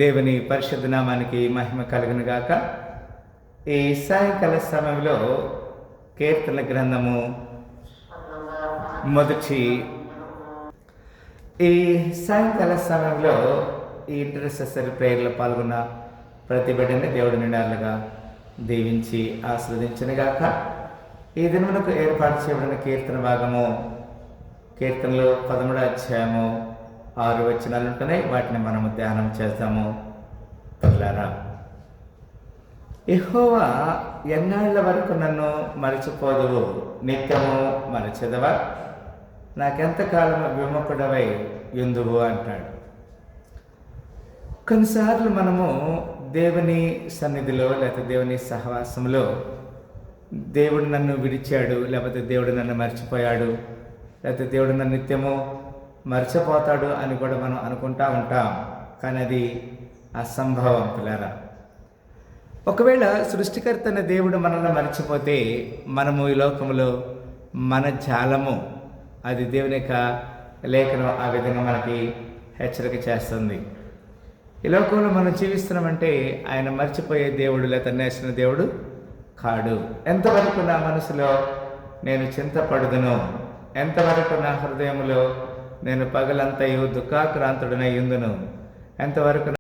దేవుని పరిశుద్ధ నామానికి మహిమ కలుగును గాక. ఈ సాయంకాల సమయంలో కీర్తన గ్రంథము మొదటి ఈ సాయంకాల సమయంలో ఈ ఇంటర్సెసరీ ప్రేయర్లో పాల్గొన్న ప్రతి బిడ్డని దేవుడి నిండాలుగా దీవించి ఆస్వాదించనుగాక. ఈ దినమునకు ఏర్పాటు చేయబడిన కీర్తన భాగము కీర్తనలు 13వ అధ్యాయము 6 వచనాలు ఉంటున్నాయి. వాటిని మనము ధ్యానం చేద్దాము. పిల్లారా, యెహోవా ఎన్నాళ్ల వరకు నన్ను మరచిపోదువు, నిత్యము మరచెదవా, నాకెంతకాలము విముఖుడవై యుందువు అంటాడు. కొన్నిసార్లు మనము దేవుని సన్నిధిలో లేకపోతే దేవుని సహవాసంలో దేవుడు నన్ను విడిచాడు, లేకపోతే దేవుడు నన్ను మర్చిపోయాడు, లేకపోతే దేవుడు నన్ను నిత్యము మర్చిపోతాడు అని కూడా మనం అనుకుంటా ఉంటాం. కానీ అది అసంభవం పిల్లరా. ఒకవేళ సృష్టికర్త అనే దేవుడు మనల్ని మర్చిపోతే మనము ఈ లోకంలో మన జాలము, అది దేవుని యొక్క లేఖనం ఆ విధంగా మనకి హెచ్చరిక చేస్తుంది. ఈ లోకంలో మనం జీవిస్తున్నామంటే ఆయన మర్చిపోయే దేవుడు లేదా నేసిన దేవుడు కాడు. ఎంతవరకు నా మనసులో నేను చింతపడుదును, ఎంతవరకు నా హృదయంలో నేను పగలంతయు దుఃఖాక్రాంతుడనై యుందును, ఎంతవరకు